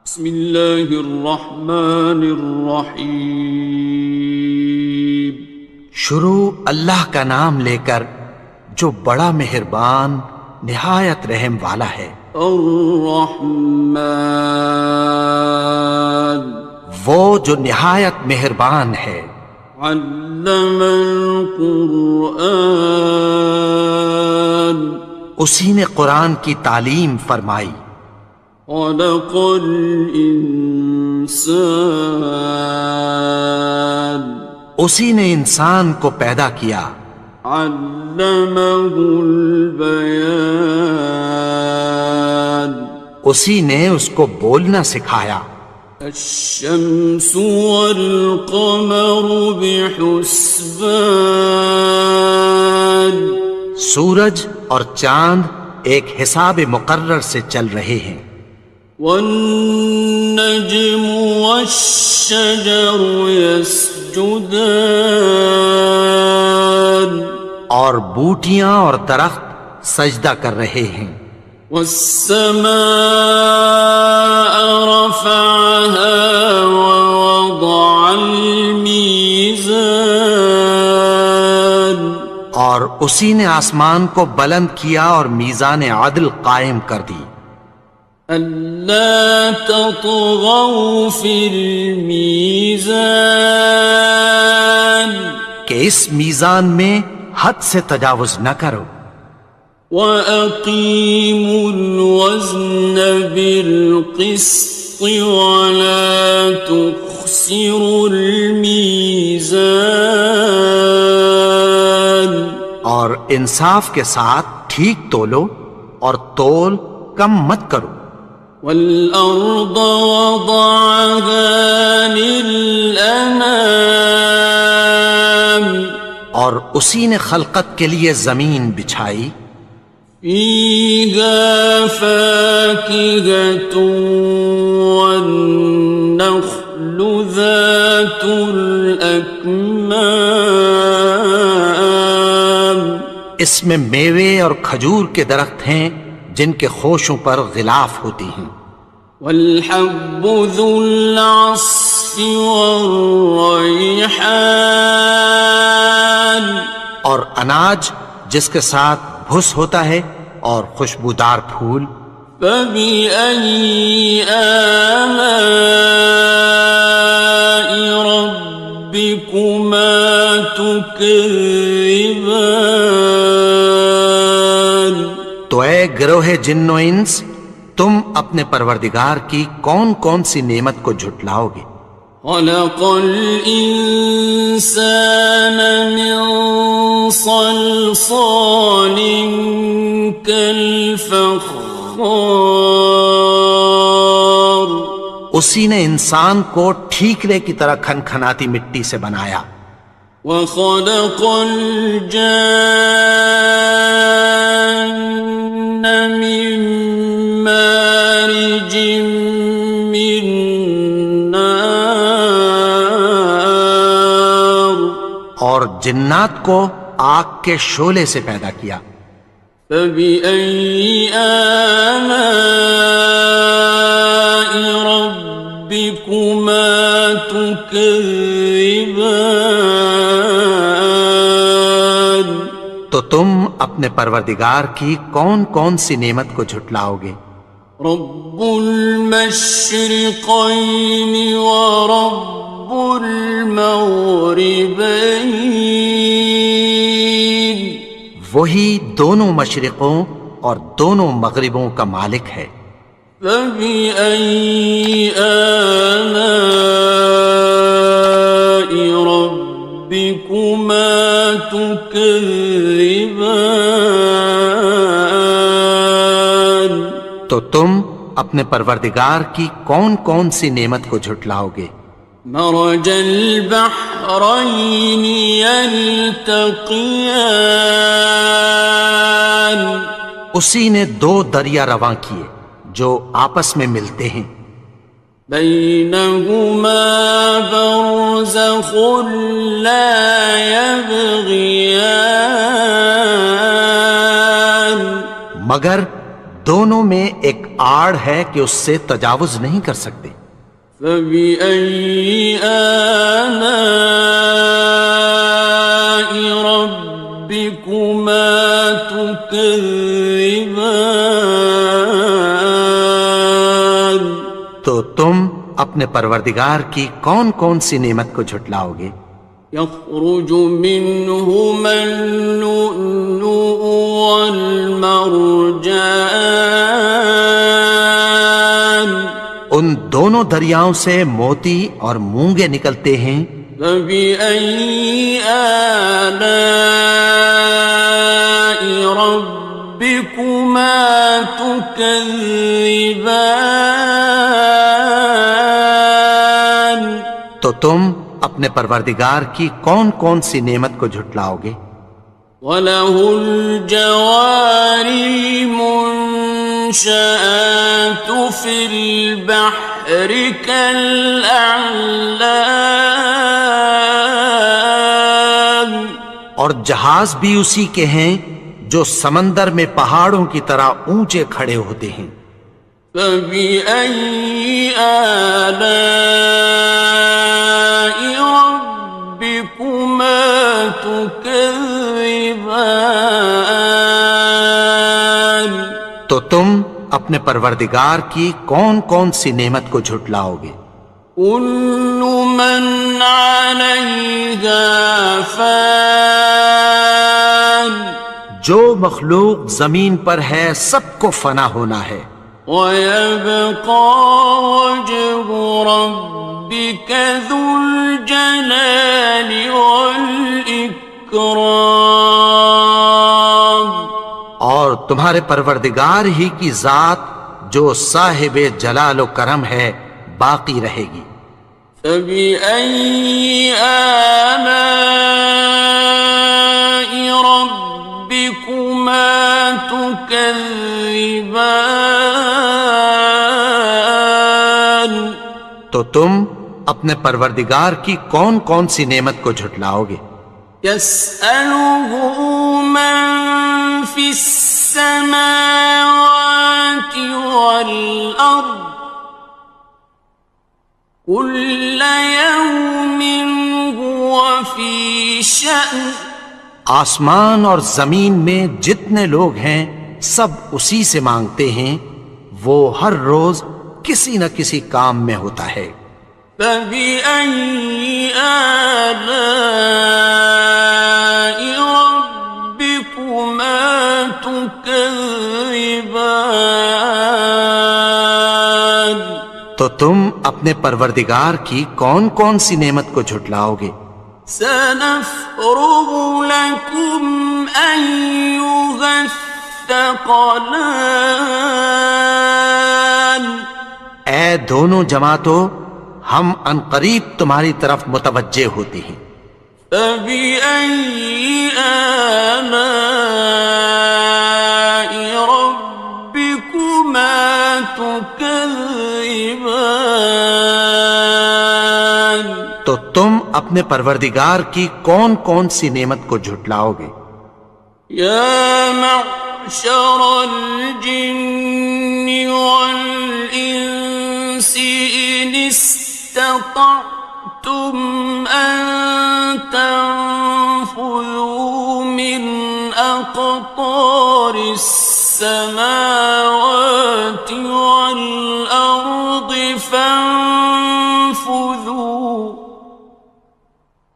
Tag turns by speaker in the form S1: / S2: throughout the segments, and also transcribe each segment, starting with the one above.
S1: بسم اللہ الرحمن الرحیم۔
S2: شروع اللہ کا نام لے کر جو بڑا مہربان نہایت رحم والا ہے۔
S1: الرحمن،
S2: وہ جو نہایت مہربان ہے۔
S1: علم القرآن،
S2: اسی نے قرآن کی تعلیم فرمائی۔
S1: خلق الانسان،
S2: اسی نے انسان کو پیدا کیا۔
S1: علمہ البیان،
S2: اسی نے اس کو بولنا سکھایا۔
S1: الشمس والقمر بحسبان،
S2: سورج اور چاند ایک حساب مقرر سے چل رہے ہیں۔
S1: والنجم والشجر يسجدان،
S2: اور بوٹیاں اور درخت سجدہ کر رہے ہیں۔
S1: والسماء رفعها ووضع الميزان،
S2: اور اسی نے آسمان کو بلند کیا اور میزان عدل قائم کر دی۔
S1: ألا تطغوا في الميزان،
S2: کہ اس میزان میں حد سے تجاوز نہ کرو۔
S1: وَأَقِيمُوا الْوَزْنَ بِالْقِسْطِ وَلَا تُخْسِرُوا الْمِيزَانَ،
S2: اور انصاف کے ساتھ ٹھیک تولو اور تول کم مت کرو۔
S1: وَالْأَرْضَ وَضَعَهَا لِلْأَنَامِ،
S2: اور اسی نے خلقت کے لیے زمین بچھائی۔
S1: فِيهَا فَاكِهَةٌ وَالنَّخْلُ ذَاتُ الْأَكْمَامِ،
S2: اس میں میوے اور کھجور کے درخت ہیں جن کے خوشوں پر غلاف ہوتی ہیں۔
S1: وَالْحَبُّ ذُو الْعَصْفِ وَالرَّيْحَانِ،
S2: اور اناج جس کے ساتھ بھس ہوتا ہے اور خوشبودار پھول۔
S1: فَبِأَيِّ آلَاءِ رَبِّكُمَا تُكَذِّبَانِ،
S2: تو اے گروہ جن و انس، تم اپنے پروردگار کی کون کون سی نعمت کو جھٹلاؤ گے؟
S1: خَلَقَ الْإِنسَانَ مِنْ صَلْصَالٍ كَالْفَخَّارِ،
S2: اسی نے انسان کو ٹھیکرے کی طرح کھنکھناتی مٹی سے بنایا۔
S1: وَخَلَقَ الْجَانَّ مِن مَّارِجٍ مِّن نَّارٍ،
S2: اور جنات کو آگ کے شعلے سے پیدا کیا۔
S1: فَبِأَيِّ آلَاءِ رَبِّكُمَا تُكَذِّبَانِ،
S2: تو تم اپنے پروردگار کی کون کون سی نعمت کو جھٹلاؤ گے؟
S1: رب المشرقین ورب المغربین،
S2: وہی دونوں مشرقوں اور دونوں مغربوں کا مالک ہے۔
S1: فَبِأَيِّ آلَاءِ رَبِّكُمَا تُكَذِّبَانِ،
S2: تو تم اپنے پروردگار کی کون کون سی نعمت کو جھٹلاؤ گے؟
S1: مرج البحرین یلتقیان،
S2: اسی نے دو دریا رواں کیے جو آپس میں ملتے ہیں۔
S1: بینہما برزخ لا یبغیان،
S2: مگر دونوں میں ایک آڑ ہے کہ اس سے تجاوز نہیں کر سکتے۔
S1: فبأي آلاء ربكما تكذبان؟
S2: تو تم اپنے پروردگار کی کون کون سی نعمت کو جھٹلاؤ گے؟
S1: يخرج منهما اللؤلؤ والمرجان،
S2: ان دونوں دریاؤں سے موتی اور مونگے نکلتے ہیں۔
S1: فبأي آلاء ربكما تكذبان؟
S2: تو تم اپنے پروردگار کی کون کون سی نعمت کو جھٹلاؤ گے؟
S1: وَلَهُ الْجَوَارِ الْمُنشَآتُ فِي الْبَحْرِ كَالْأَعْلَامِ،
S2: اور جہاز بھی اسی کے ہیں جو سمندر میں پہاڑوں کی طرح اونچے کھڑے ہوتے ہیں۔
S1: فَبِأَيِّ آلَاءِ رَبِّكُمَا تُكَذِّبَانِ؟
S2: تو تم اپنے پروردگار کی کون کون سی نعمت کو جھٹلاؤ گے؟
S1: كُلُّ مَنْ عَلَيْهَا فَانٍ،
S2: جو مخلوق زمین پر ہے سب کو فنا ہونا ہے۔
S1: وَيَبْقَى وَجْهُ رَبِّكَ ذُو الْجَلَالِ وَالْإِكْرَامِ،
S2: اور تمہارے پروردگار ہی کی ذات جو صاحب جلال و کرم ہے باقی رہے گی۔
S1: فَبِأَيِّ آلَاءِ رَبِّكُمَا تُكَذِّبَانِ؟
S2: تو تم اپنے پروردگار کی کون کون سی نعمت کو جھٹلاؤ گے؟
S1: يَسْأَلُهُ مَن فِي السَّمَاوَاتِ وَالْأَرْضِ كُلَّ يَوْمٍ هُوَ فِي شَأْنٍ،
S2: آسمان اور زمین میں جتنے لوگ ہیں سب اسی سے مانگتے ہیں، وہ ہر روز کسی نہ کسی کام میں ہوتا ہے۔
S1: فَبِأَيِّ آلَاءِ رَبِّكُمَا تُكَذِّبَانِ؟
S2: تو تم اپنے پروردگار کی کون کون سی نعمت کو جھٹلاؤ گے؟
S1: سَنَفْرُغُ لَكُمْ أَيُّهَ الثَّقَلَانِ،
S2: اے دونوں جماعتوں، ہم عنقریب تمہاری طرف متوجہ ہوتے ہیں۔
S1: فَبِأَيِّ آلَاءِ رَبِّكُمَا تُكَذِّبَانِ؟
S2: تو تم اپنے پروردگار کی کون کون سی نعمت کو جھٹلاؤ گے؟
S1: يَا مَعْشَرَ الْجِنِّ وَالْإِنسِ إِنِ اسْتَطَعْتُمْ أَن تَنفُذُوا مِنْ أَقْطَارِ السَّمَاوَاتِ وَالْأَرْضِ فَانفُذُوا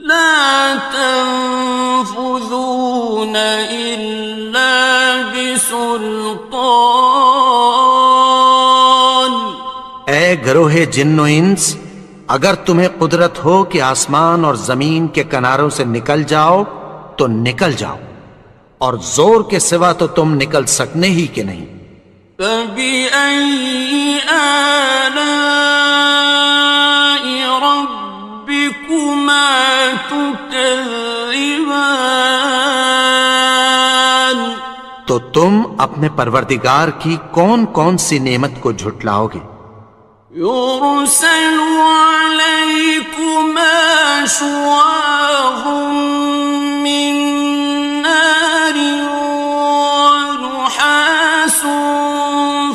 S1: لَا تَنفُذُونَ إِلَّا بِسُلْطَانٍ۔
S2: اے گروہ جن و انس، اگر تمہیں قدرت ہو کہ آسمان اور زمین کے کناروں سے نکل جاؤ تو نکل جاؤ، اور زور کے سوا تو تم نکل سکنے ہی کہ نہیں۔
S1: فَبِأَيِّ آلَاءِ رَبِّكُمَا تُكَذِّبَانِ؟
S2: تو تم اپنے پروردگار کی کون کون سی نعمت کو جھٹلاؤ گے؟
S1: يُرْسَلُ عَلَيْكُمَا شُوَاظٌ مِّن نَّارٍ وَنُحَاسٌ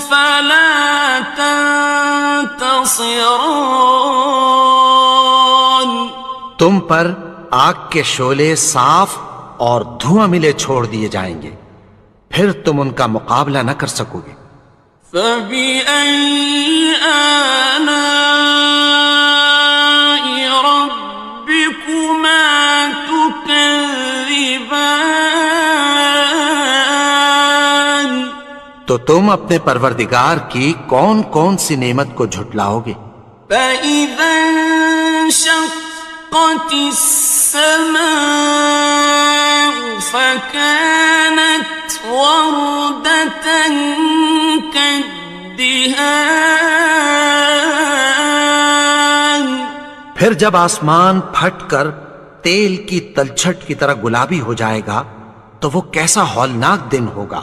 S1: فَلَا خاصران.
S2: تم پر آگ کے شعلے صاف اور دھواں ملے چھوڑ دیے جائیں گے، پھر تم ان کا مقابلہ نہ کر سکو گے۔
S1: فَبِأَيِّ آلَاءِ رَبِّكُمَا تُكَذِّبَانِ.
S2: تو تم اپنے پروردگار کی کون کون سی نعمت کو جھٹلاؤ گے؟
S1: فَإِذَا انشَقَّتِ السَّمَاءُ فَكَانَتْ وَرْدَةً كَالدِّهَانِ.
S2: پھر جب آسمان پھٹ کر تیل کی تلچھٹ کی طرح گلابی ہو جائے گا تو وہ کیسا ہولناک دن ہوگا۔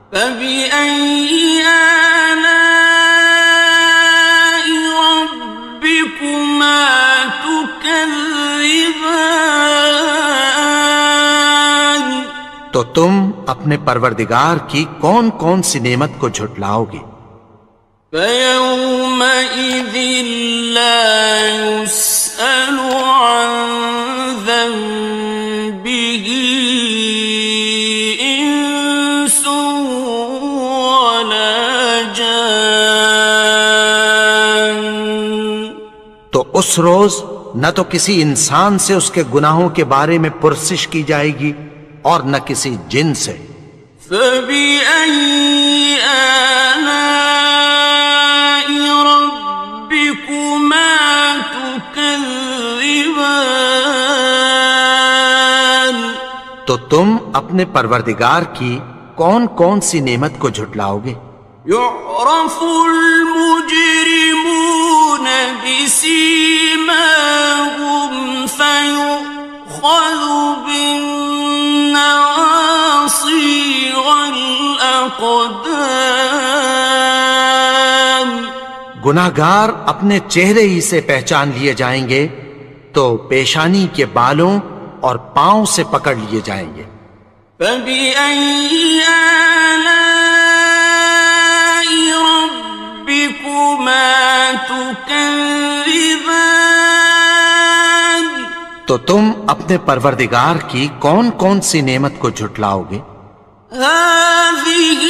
S1: فَبِأَيِّ آلَاءِ رَبِّكُمَا تُكَذِّبَانِ.
S2: تو تم اپنے پروردگار کی کون کون سی نعمت کو جھٹلاؤ گے؟
S1: فَيَوْمَئِذٍ لَا يُسْأَلُ عَنْ ذَنبِهِ إِنسٌ وَلَا جَانٌ.
S2: تو اس روز نہ تو کسی انسان سے اس کے گناہوں کے بارے میں پرسش کی جائے گی اور نہ کسی جن سے۔
S1: فَبِأَيِّ آلَاءِ رَبِّكُمَا تُكَذِّبَانِ.
S2: تو تم اپنے پروردگار کی کون کون سی نعمت کو جھٹلاؤ گے؟
S1: يُعْرَفُ الْمُجْرِمُونَ بِسِيمَاهُمْ فَيُؤْخَذُ بِالنَّوَاصِي وَالْأَقْدَامِ.
S2: گناہگار اپنے چہرے ہی سے پہچان لیے جائیں گے تو پیشانی کے بالوں اور پاؤں سے پکڑ لیے جائیں گے۔
S1: فَبِأَيِّ آلَاءِ رَبِّكُمَا تُكَذِّبَانِ.
S2: تو تم اپنے پروردگار کی کون کون سی نعمت کو جھٹلاؤ گے؟
S1: هَٰذِهِ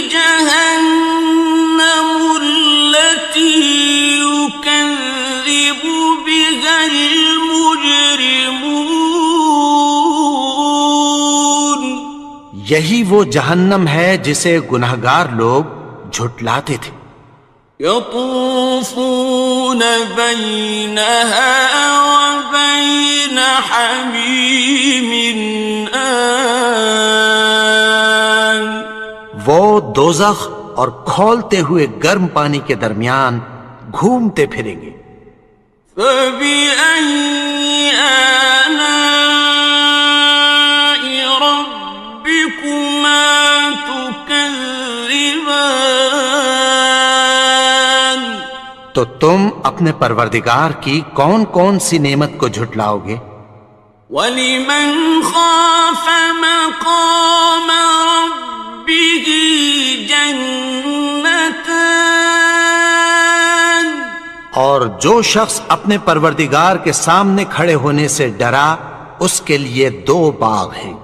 S1: جَهَنَّمُ الَّتِي يُكَذِّبُ بِهَا الْمُجْرِمُونَ.
S2: یہی وہ جہنم ہے جسے گناہگار لوگ جھٹلاتے تھے۔
S1: يَطُوفُونَ بَيْنَهَا وَبَيْنَ حَمِيمٍ آنٍ.
S2: وہ دوزخ اور کھولتے ہوئے گرم پانی کے درمیان گھومتے پھریں گے۔
S1: فَبِأَيِّ آلَاءِ رَبِّكُمَا تُكَذِّبَانِ.
S2: تو تم اپنے پروردگار کی کون کون سی نعمت کو جھٹلاؤ گے؟
S1: وَلِمَنْ خَافَ مَقَامَ رَبِّهِ جَنَّتَانِ.
S2: اور جو شخص اپنے پروردگار کے سامنے کھڑے ہونے سے ڈرا اس کے لیے دو باغ ہیں۔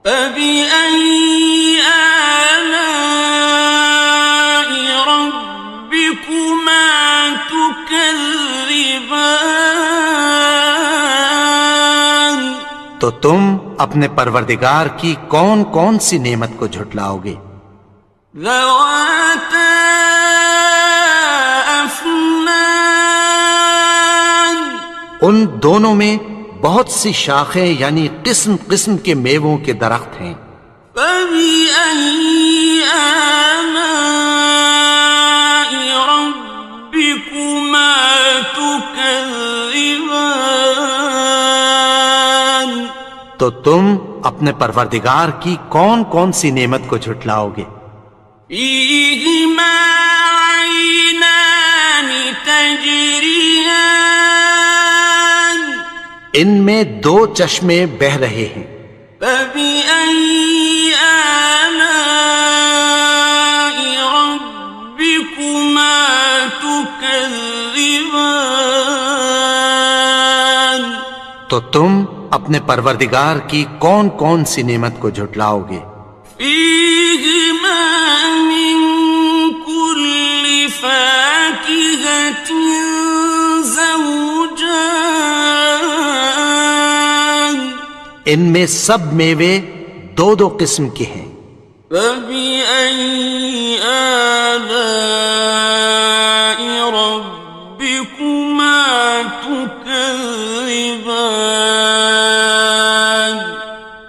S1: فَبِأَيِّ آلَاءِ رَبِّكُمَا تُكَذِّبَانِ.
S2: تو تم اپنے پروردگار کی کون کون سی نعمت کو جھٹلاؤ گے؟
S1: ذَوَاتَا أَفْنَانٍ.
S2: ان دونوں میں بہت سی شاخیں یعنی قسم قسم کے میووں کے درخت ہیں۔
S1: فَبِأَيِّ آلَاءِ رَبِّكُمَا تُكَذِّبَانِ.
S2: تو تم اپنے پروردگار کی کون کون سی نعمت کو جھٹلاؤ گے؟
S1: فِيهِمَا عَيْنَانِ تَجْرِيَانِ.
S2: ان میں دو چشمے بہہ رہے ہیں۔
S1: فَبِأَيِّ آلَاءِ رَبِّكُمَا تُكَذِّبَانِ.
S2: تو تم اپنے پروردگار کی کون کون سی نعمت کو جھٹلاؤ گے؟
S1: فيهما من كل فاكهة زوجان
S2: ان میں سب میوے دو دو قسم کے ہیں۔
S1: فبأي آلاء ربكما تكذبان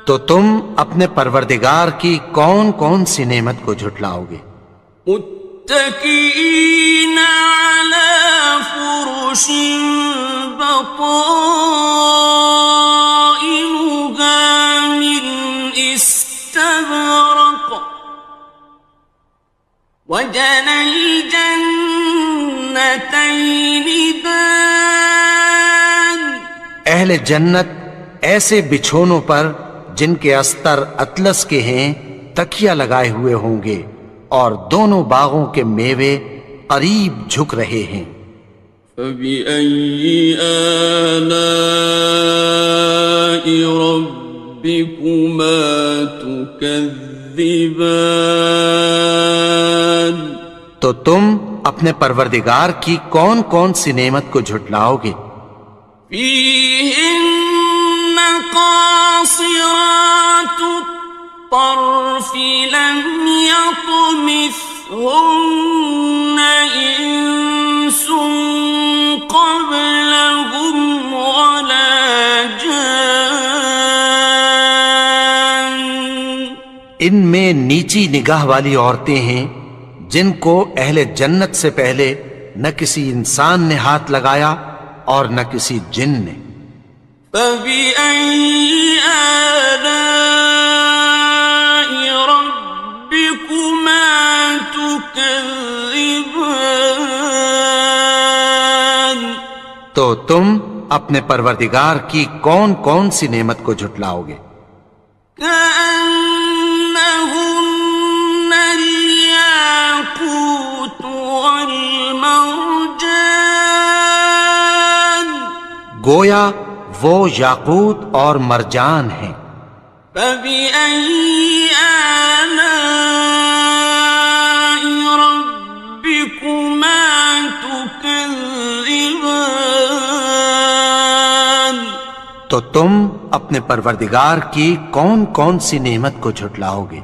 S2: تو تم اپنے پروردگار کی کون کون سی نعمت کو جھٹلاؤ گے؟
S1: متكئين على فرش بطائنها من استبرق وجنى الجنتين دان
S2: اہل جنت ایسے بچھونوں پر جن کے استر اطلس کے ہیں تکیہ لگائے ہوئے ہوں گے، اور دونوں باغوں کے میوے قریب جھک رہے ہیں۔
S1: فبأي آلاء ربكما تكذبان
S2: تو تم اپنے پروردگار کی کون کون سی نعمت کو جھٹلاؤ گے؟
S1: فيهن قاصرات الطرف لم يطمثهن إنس قبلهم ولا جان
S2: ان میں نیچی نگاہ والی عورتیں ہیں جن کو اہل جنت سے پہلے نہ کسی انسان نے ہاتھ لگایا اور نہ کسی جن نے۔
S1: فبأي آلاء ربكما تكذبان
S2: تو تم اپنے پروردگار کی کون کون سی نعمت کو جھٹلاؤ گے؟
S1: كأنهن الياقوت والمرجان
S2: گویا وہ یاقوت اور مرجان ہیں۔
S1: فبأي آلاء ربكما تكذبان
S2: تو تم اپنے پروردگار کی کون کون سی نعمت کو جھٹلاؤ گے؟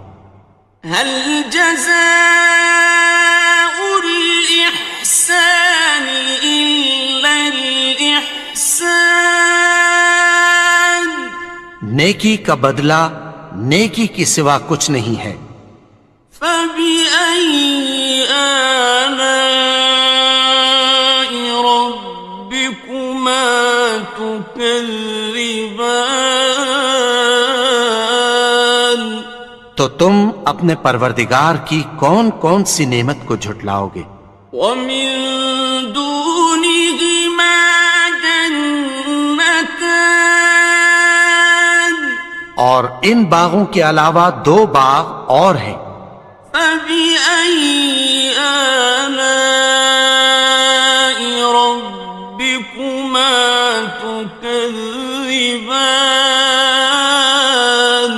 S1: هل جزاء الإحسان إلا الإحسان
S2: نیکی کا بدلہ نیکی کی سوا کچھ نہیں ہے۔
S1: فبأي آلاء ربكما تكذبان
S2: تو تم اپنے پروردگار کی کون کون سی نعمت کو جھٹلاؤ گے؟
S1: ومن دونهما جنتان
S2: اور ان باغوں کے علاوہ دو باغ اور ہیں۔
S1: فبأي آلاء ربكما تكذبان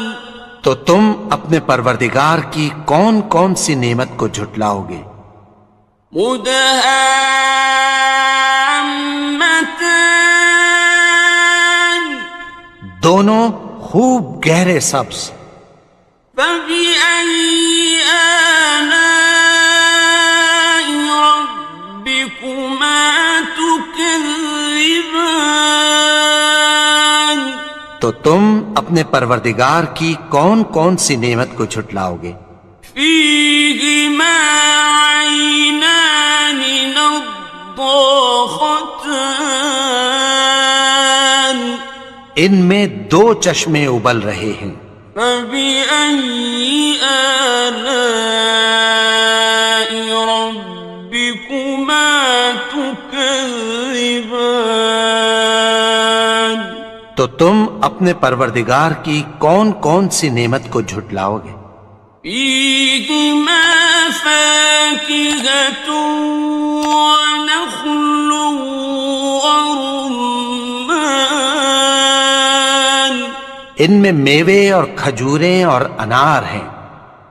S2: تو تم اپنے پروردگار کی کون کون سی نعمت کو جھٹلاؤ گے؟
S1: مدهامتان
S2: دونوں خوب گہرے سبز۔
S1: فبأي آلاء ربكما تكذبان
S2: تو تم اپنے پروردگار کی کون کون سی نعمت کو جھٹلاؤ گے؟
S1: فيهما عينان نضاختان
S2: ان میں دو چشمے ابل رہے ہیں۔
S1: فبأي آلاء ربكما تكذبان
S2: تو تم اپنے پروردگار کی کون کون سی نعمت کو جھٹلاؤ گے؟
S1: فيهما فاكهة ونخل ورمان
S2: ان میں میوے اور کھجوریں اور انار ہیں۔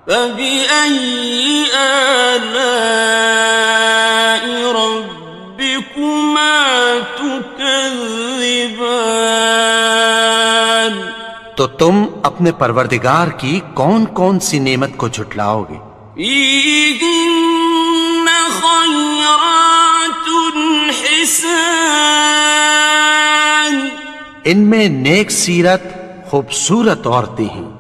S1: فبأي آلاء ربكما تكذبان؟
S2: تو تم اپنے پروردگار کی کون کون سی نعمت کو جھٹلاؤ گے؟
S1: فيهن خيرات حسان،
S2: ان میں نیک سیرت خوبصورت عورتیں ہیں۔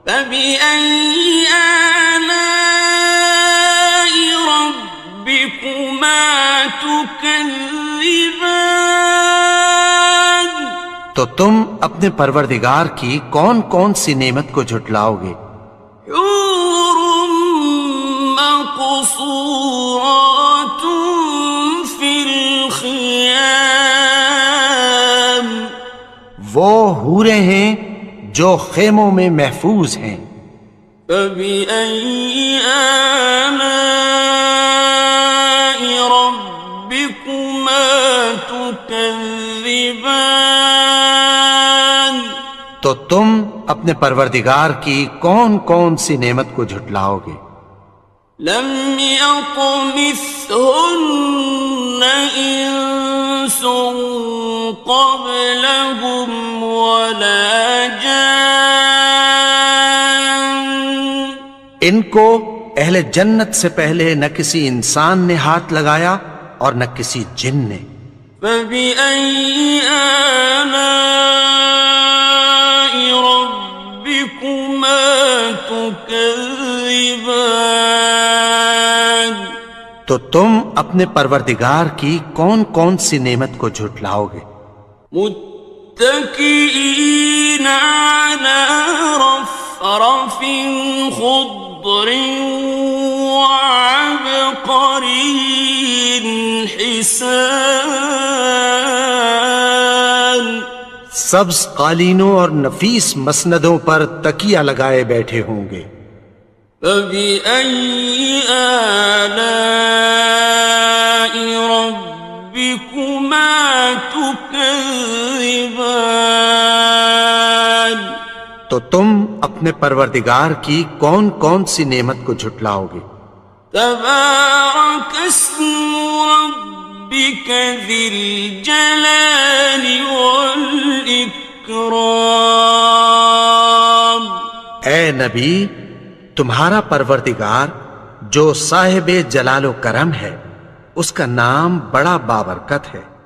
S1: فبأي آلاء ربكما تكذبان؟
S2: تو تم اپنے پروردگار کی کون کون سی نعمت کو جھٹلاؤ گے؟
S1: حور مقصورات في الخيام،
S2: وہ حوریں ہیں جو خیموں میں محفوظ ہیں۔
S1: فبأي آلاء ربكما تكذبان؟
S2: تو تم اپنے پروردگار کی کون کون سی نعمت کو جھٹلاؤ گے؟
S1: لم يطمثهن إنس قبلهم ولا جان،
S2: ان کو اہل جنت سے پہلے نہ کسی انسان نے ہاتھ لگایا اور نہ کسی جن نے۔
S1: فبأي آلاء ربكما تكذبان؟
S2: تو تم اپنے پروردگار کی کون کون سی نعمت کو جھٹلاؤ گے؟
S1: متكئين على رفرف خضر وعبقري حسان،
S2: سبز قالینوں اور نفیس مسندوں پر تکیہ لگائے بیٹھے ہوں گے۔
S1: فبأي آلاء ربكما تكذبان؟
S2: تو تم اپنے پروردگار کی کون کون سی نعمت کو جھٹلاؤ گے؟
S1: تبارك اسم ربك ذي الجلال والإكرام۔
S2: اے نبی، تمہارا پروردگار جو صاحب جلال و کرم ہے، اس کا نام بڑا بابرکت ہے۔